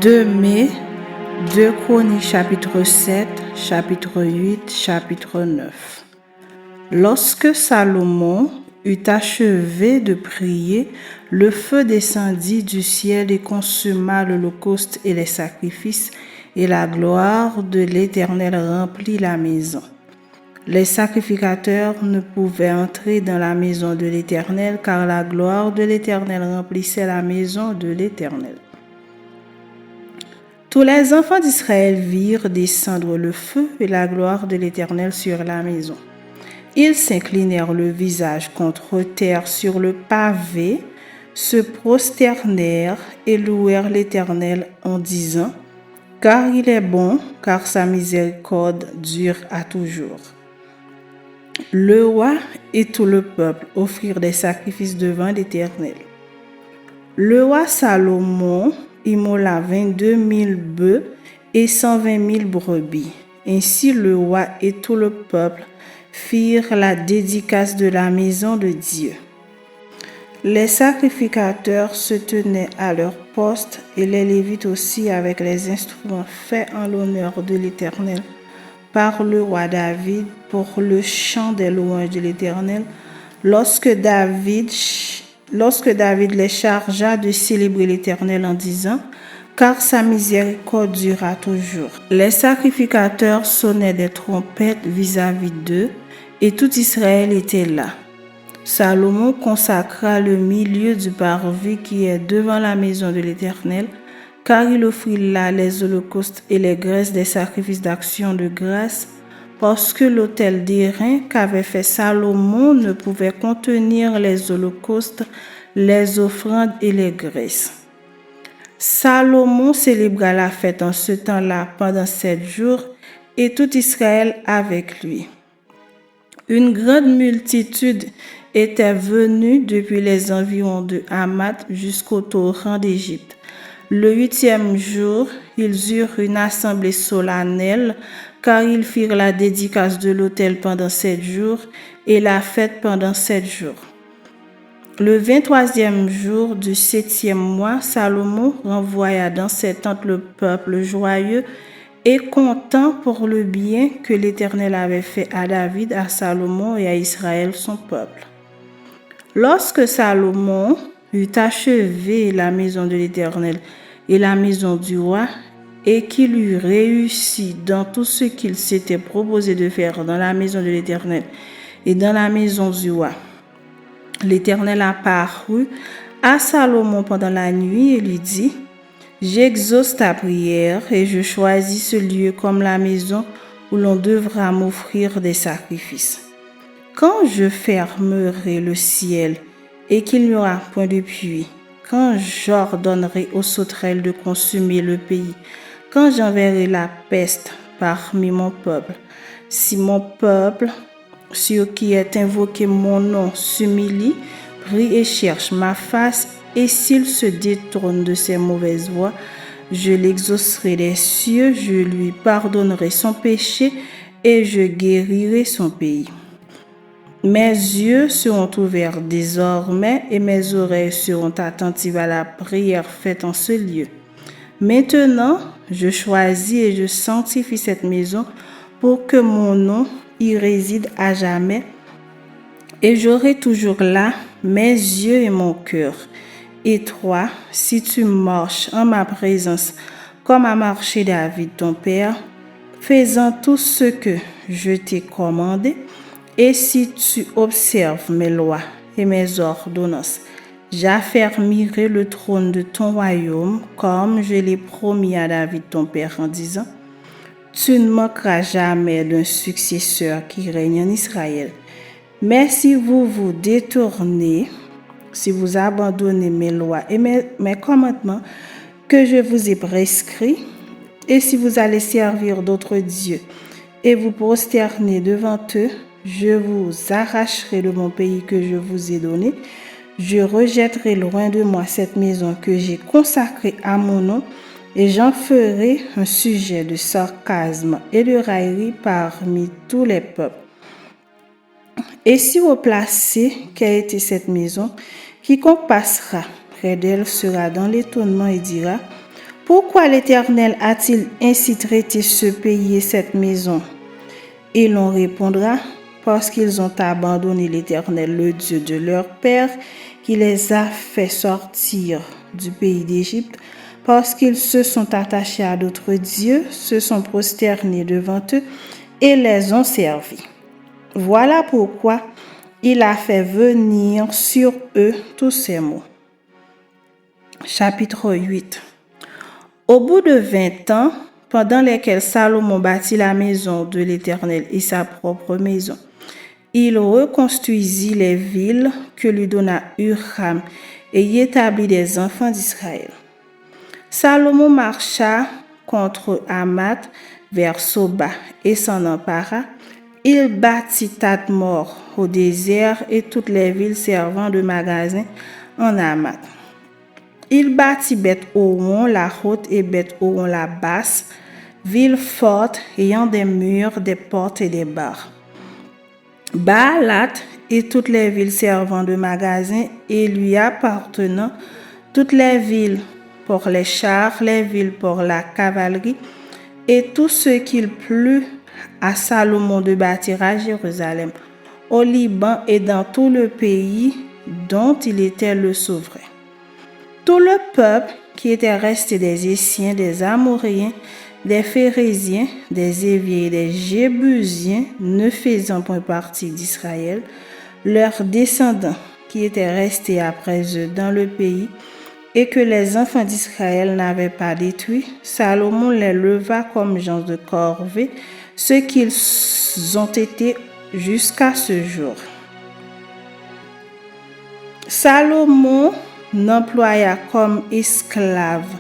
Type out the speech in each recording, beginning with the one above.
2 Mai, 2 Chroniques chapitre 7, chapitre 8, chapitre 9. Lorsque Salomon eut achevé de prier, le feu descendit du ciel et consuma l'holocauste et les sacrifices, et la gloire de l'Éternel remplit la maison. Les sacrificateurs ne pouvaient entrer dans la maison de l'Éternel, car la gloire de l'Éternel remplissait la maison de l'Éternel. Tous les enfants d'Israël virent descendre le feu et la gloire de l'Éternel sur la maison. Ils s'inclinèrent le visage contre terre sur le pavé, se prosternèrent et louèrent l'Éternel en disant : « Car il est bon, car sa miséricorde dure à toujours. » Le roi et tout le peuple offrirent des sacrifices devant l'Éternel. Le roi Salomon immola 22 000 bœufs et 120 000 brebis. Ainsi le roi et tout le peuple firent la dédicace de la maison de Dieu. Les sacrificateurs se tenaient à leur poste et les Lévites aussi avec les instruments faits en l'honneur de l'Éternel par le roi David pour le chant des louanges de l'Éternel, lorsque David les chargea de célébrer l'Éternel en disant : « Car sa miséricorde durera toujours. » Les sacrificateurs sonnaient des trompettes vis-à-vis d'eux, et tout Israël était là. Salomon consacra le milieu du parvis qui est devant la maison de l'Éternel, car il offrit là les holocaustes et les graisses des sacrifices d'action de grâce, parce que l'autel d'airain qu'avait fait Salomon ne pouvait contenir les holocaustes, les offrandes et les graisses. Salomon célébra la fête en ce temps-là pendant 7 jours, et tout Israël avec lui. Une grande multitude était venue depuis les environs de Hamath jusqu'au torrent d'Égypte. Le 8e jour, ils eurent une assemblée solennelle, car ils firent la dédicace de l'autel pendant 7 jours et la fête pendant 7 jours. Le 23e jour du 7e mois, Salomon renvoya dans ses tentes le peuple joyeux et content pour le bien que l'Éternel avait fait à David, à Salomon et à Israël son peuple. Lorsque Salomon eut achevé la maison de l'Éternel et la maison du roi, et qu'il eut réussi dans tout ce qu'il s'était proposé de faire dans la maison de l'Éternel et dans la maison du roi, l'Éternel apparut à Salomon pendant la nuit et lui dit : « J'exauce ta prière et je choisis ce lieu comme la maison où l'on devra m'offrir des sacrifices. Quand je fermerai le ciel et qu'il n'y aura point de pluie, quand j'ordonnerai aux sauterelles de consumer le pays, quand j'enverrai la peste parmi mon peuple, si mon peuple, sur qui est invoqué mon nom, s'humilie, prie et cherche ma face, et s'il se détourne de ses mauvaises voies, je l'exaucerai des cieux, je lui pardonnerai son péché et je guérirai son pays. Mes yeux seront ouverts désormais et mes oreilles seront attentives à la prière faite en ce lieu. Maintenant, je choisis et je sanctifie cette maison pour que mon nom y réside à jamais, et j'aurai toujours là mes yeux et mon cœur. Et toi, si tu marches en ma présence comme a marché David ton père, faisant tout ce que je t'ai commandé, et si tu observes mes lois et mes ordonnances, j'affermirai le trône de ton royaume comme je l'ai promis à David ton père en disant : tu ne manqueras jamais d'un successeur qui règne en Israël. Mais si vous vous détournez, si vous abandonnez mes lois et mes commandements que je vous ai prescrits, et si vous allez servir d'autres dieux et vous prosterner devant eux, je vous arracherai de mon pays que je vous ai donné. Je rejetterai loin de moi cette maison que j'ai consacrée à mon nom, et j'en ferai un sujet de sarcasme et de raillerie parmi tous les peuples. Et si replacé qu'a été cette maison, quiconque passera près d'elle sera dans l'étonnement et dira : Pourquoi l'Éternel a-t-il ainsi traité ce pays et cette maison? Et l'on répondra, parce qu'ils ont abandonné l'Éternel, le Dieu de leur père, qui les a fait sortir du pays d'Égypte, parce qu'ils se sont attachés à d'autres dieux, se sont prosternés devant eux et les ont servis. Voilà pourquoi il a fait venir sur eux tous ces maux. Chapitre 8. Au bout de 20 ans, pendant lesquels Salomon bâtit la maison de l'Éternel et sa propre maison, il reconstruisit les villes que lui donna Huram et y établit des enfants d'Israël. Salomon marcha contre Hamath vers Soba et s'en empara. Il bâtit Tadmor au désert et toutes les villes servant de magasins en Hamath. Il bâtit Beth-Horon la haute et Beth-Horon la basse, villes fortes ayant des murs, des portes et des barres. Baalat et toutes les villes servant de magasins et lui appartenant, toutes les villes pour les chars, les villes pour la cavalerie, et tout ce qu'il plut à Salomon de bâtir à Jérusalem, au Liban et dans tout le pays dont il était le souverain. Tout le peuple qui était resté des Essiens, des Amoréens, des Phérésiens, des Éviens et des Jébusiens, ne faisant point partie d'Israël, leurs descendants qui étaient restés après eux dans le pays, et que les enfants d'Israël n'avaient pas détruit, Salomon les leva comme gens de corvée, ce qu'ils ont été jusqu'à ce jour. Salomon n'employa comme esclaves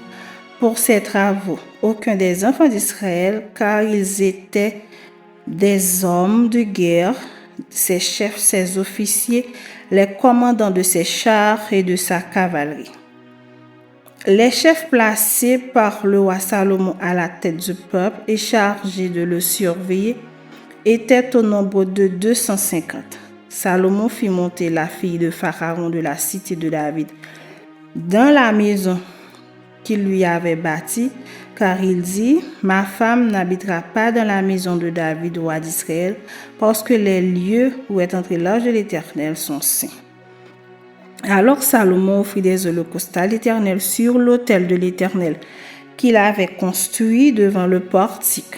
pour ses travaux aucun des enfants d'Israël, car ils étaient des hommes de guerre, ses chefs, ses officiers, les commandants de ses chars et de sa cavalerie. Les chefs placés par le roi Salomon à la tête du peuple et chargés de le surveiller étaient au nombre de 250. Salomon fit monter la fille de Pharaon de la cité de David dans la maison qu'il lui avait bâtie, car il dit, « Ma femme n'habitera pas dans la maison de David, roi d'Israël, parce que les lieux où est entré l'arche de l'Éternel sont saints. » Alors Salomon offrit des holocaustes à l'Éternel sur l'autel de l'Éternel qu'il avait construit devant le portique.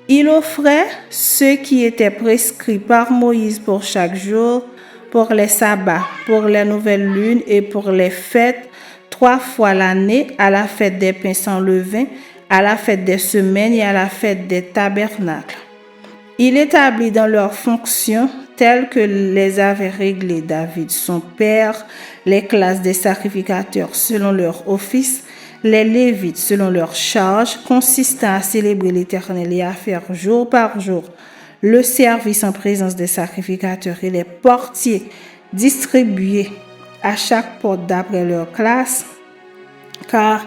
Il offrait ce qui était prescrit par Moïse pour chaque jour, pour les sabbats, pour les nouvelles lunes et pour les fêtes, 3 fois l'année, à la fête des pains sans levain, à la fête des semaines et à la fête des tabernacles. Il établit dans leurs fonctions, telles que les avait réglées David son père, les classes des sacrificateurs selon leur office, les Lévites selon leur charge, consistant à célébrer l'Éternel et à faire jour par jour le service en présence des sacrificateurs et les portiers distribués à chaque porte d'après leur classe, car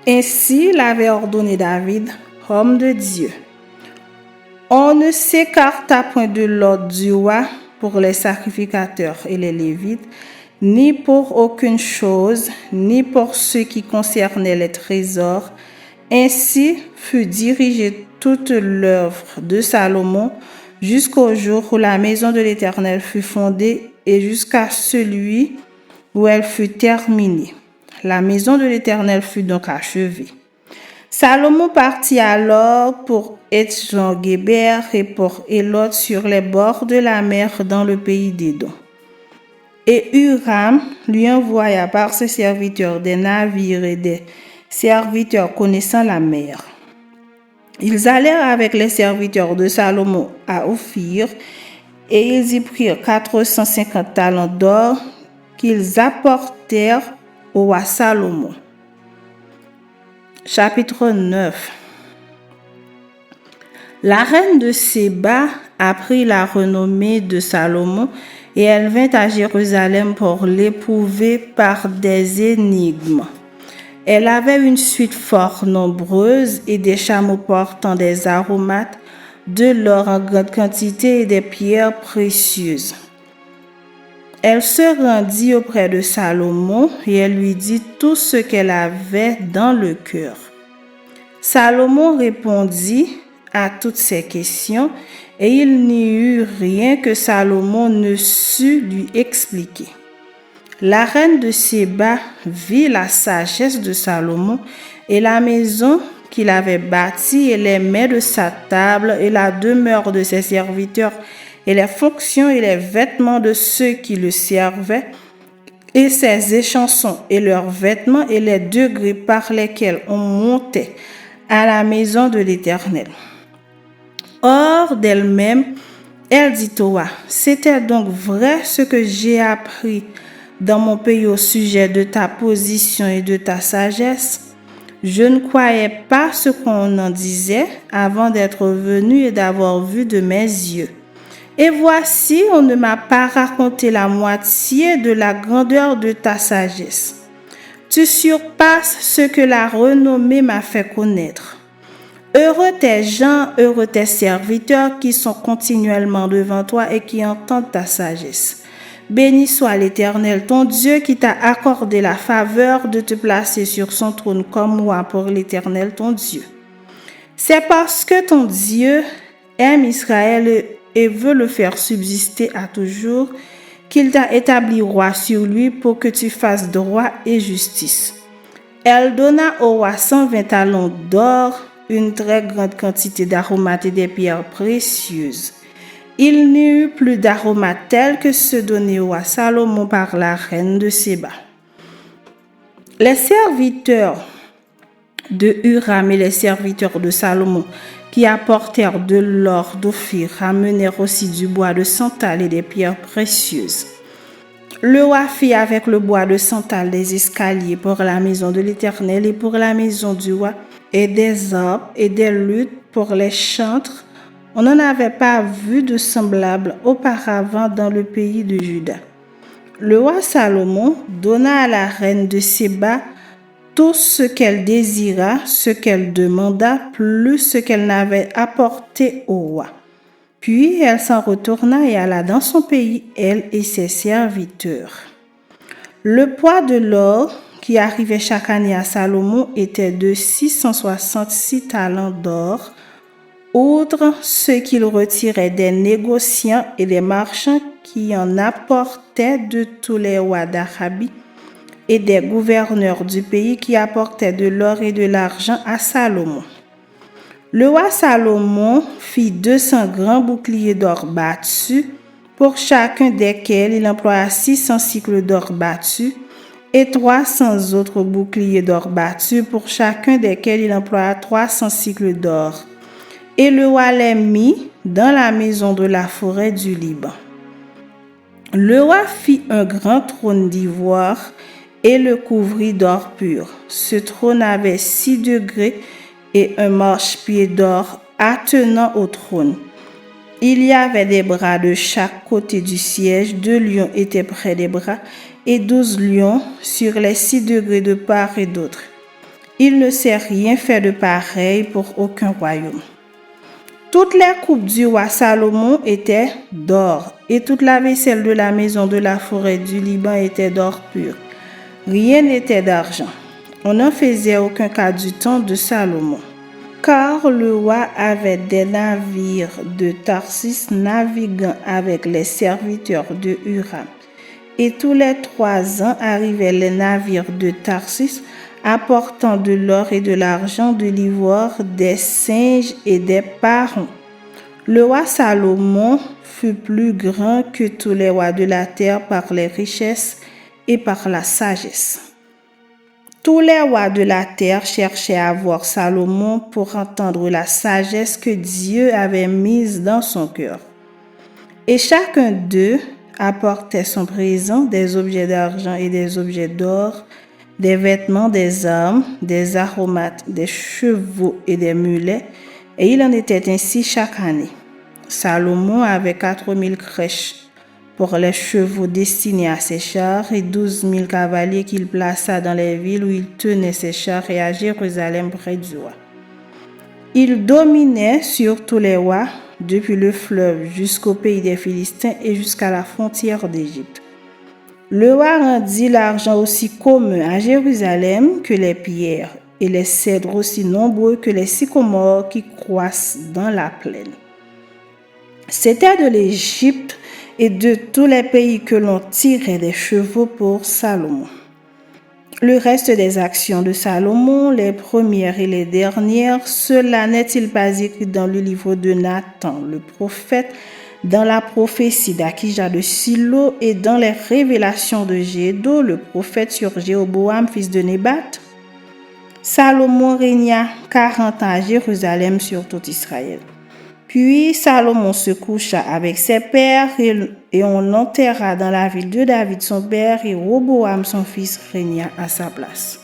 ainsi l'avait ordonné David, homme de Dieu. On ne s'écarta point de l'ordre du roi pour les sacrificateurs et les Lévites, ni pour aucune chose, ni pour ce qui concernait les trésors. Ainsi fut dirigée toute l'œuvre de Salomon jusqu'au jour où la maison de l'Éternel fut fondée et jusqu'à celui où elle fut terminée. La maison de l'Éternel fut donc achevée. Salomon partit alors pour Etzjon-Guéber et pour Élot sur les bords de la mer dans le pays d'Édom. Et Huram lui envoya par ses serviteurs des navires et des serviteurs connaissant la mer. Ils allèrent avec les serviteurs de Salomon à Ophir et ils y prirent 450 talents d'or qu'ils apportèrent au roi Salomon. Chapitre 9. La reine de Séba apprit la renommée de Salomon et elle vint à Jérusalem pour l'éprouver par des énigmes. Elle avait une suite fort nombreuse et des chameaux portant des aromates, de l'or en grande quantité et des pierres précieuses. Elle se rendit auprès de Salomon et elle lui dit tout ce qu'elle avait dans le cœur. Salomon répondit à toutes ces questions et il n'y eut rien que Salomon ne sût lui expliquer. La reine de Séba vit la sagesse de Salomon et la maison qu'il avait bâtie et les mets de sa table et la demeure de ses serviteurs et les fonctions et les vêtements de ceux qui le servaient et ses échansons et leurs vêtements et les degrés par lesquels on montait à la maison de l'Éternel. Hors d'elle-même, elle dit au roi, c'était donc vrai ce que j'ai appris dans mon pays au sujet de ta position et de ta sagesse. Je ne croyais pas ce qu'on en disait avant d'être venu et d'avoir vu de mes yeux. Et voici, on ne m'a pas raconté la moitié de la grandeur de ta sagesse. Tu surpasses ce que la renommée m'a fait connaître. Heureux tes gens, heureux tes serviteurs qui sont continuellement devant toi et qui entendent ta sagesse. Béni soit l'Éternel, ton Dieu, qui t'a accordé la faveur de te placer sur son trône comme roi pour l'Éternel, ton Dieu. C'est parce que ton Dieu aime Israël et veut le faire subsister à toujours qu'il t'a établi roi sur lui pour que tu fasses droit et justice. Elle donna au roi 120 talents d'or, une très grande quantité d'aromates et des pierres précieuses. Il n'y eut plus d'aromates tels que ceux donnés au roi Salomon par la reine de Séba. Les serviteurs de Huram et les serviteurs de Salomon qui apportèrent de l'or d'Ophir ramenèrent aussi du bois de santal et des pierres précieuses. Le roi fit avec le bois de santal des escaliers pour la maison de l'Éternel et pour la maison du roi, et des arbres et des luttes pour les chantres. On n'en avait pas vu de semblable auparavant dans le pays de Juda. Le roi Salomon donna à la reine de Séba tout ce qu'elle désira, ce qu'elle demanda, plus ce qu'elle n'avait apporté au roi. Puis elle s'en retourna et alla dans son pays, elle et ses serviteurs. Le poids de l'or qui arrivait chaque année à Salomon était de 666 talents d'or, outre ce qu'il retirait des négociants et des marchands qui en apportaient de tous les rois d'Arabie et des gouverneurs du pays qui apportaient de l'or et de l'argent à Salomon. Le roi Salomon fit 200 grands boucliers d'or battus, pour chacun desquels il employa 600 cycles d'or battus, et 300 autres boucliers d'or battus, pour chacun desquels il employa 300 cycles d'or. Et le roi les mit dans la maison de la forêt du Liban. Le roi fit un grand trône d'ivoire et le couvrit d'or pur. Ce trône avait 6 degrés et un marchepied d'or attenant au trône. Il y avait des bras de chaque côté du siège, 2 lions étaient près des bras et 12 lions sur les 6 degrés de part et d'autre. Il ne s'est rien fait de pareil pour aucun royaume. Toutes les coupes du roi Salomon étaient d'or, et toute la vaisselle de la maison de la forêt du Liban était d'or pur. Rien n'était d'argent. On n'en faisait aucun cas du temps de Salomon. Car le roi avait des navires de Tarsis naviguant avec les serviteurs de Huram. Et tous les 3 ans arrivaient les navires de Tarsis apportant de l'or et de l'argent, de l'ivoire, des singes et des parons. Le roi Salomon fut plus grand que tous les rois de la terre par les richesses et par la sagesse. Tous les rois de la terre cherchaient à voir Salomon pour entendre la sagesse que Dieu avait mise dans son cœur. Et chacun d'eux apportait son présent, des objets d'argent et des objets d'or, des vêtements, des armes, des aromates, des chevaux et des mulets, et il en était ainsi chaque année. Salomon avait 4000 crèches pour les chevaux destinés à ses chars et 12 000 cavaliers qu'il plaça dans les villes où il tenait ses chars et à Jérusalem près du roi. Il dominait sur tous les rois, depuis le fleuve jusqu'au pays des Philistins et jusqu'à la frontière d'Égypte. Le roi rendit l'argent aussi commun à Jérusalem que les pierres, et les cèdres aussi nombreux que les sycomores qui croissent dans la plaine. C'était de l'Égypte et de tous les pays que l'on tirait des chevaux pour Salomon. Le reste des actions de Salomon, les premières et les dernières, cela n'est-il pas écrit dans le livre de Nathan, le prophète, dans la prophétie d'Akija de Silo et dans les révélations de Gédo, le prophète, sur Jéroboam, fils de Nébat? Salomon régna 40 ans à Jérusalem sur tout Israël. Puis Salomon se coucha avec ses pères et on l'enterra dans la ville de David son père, et Roboam son fils régna à sa place.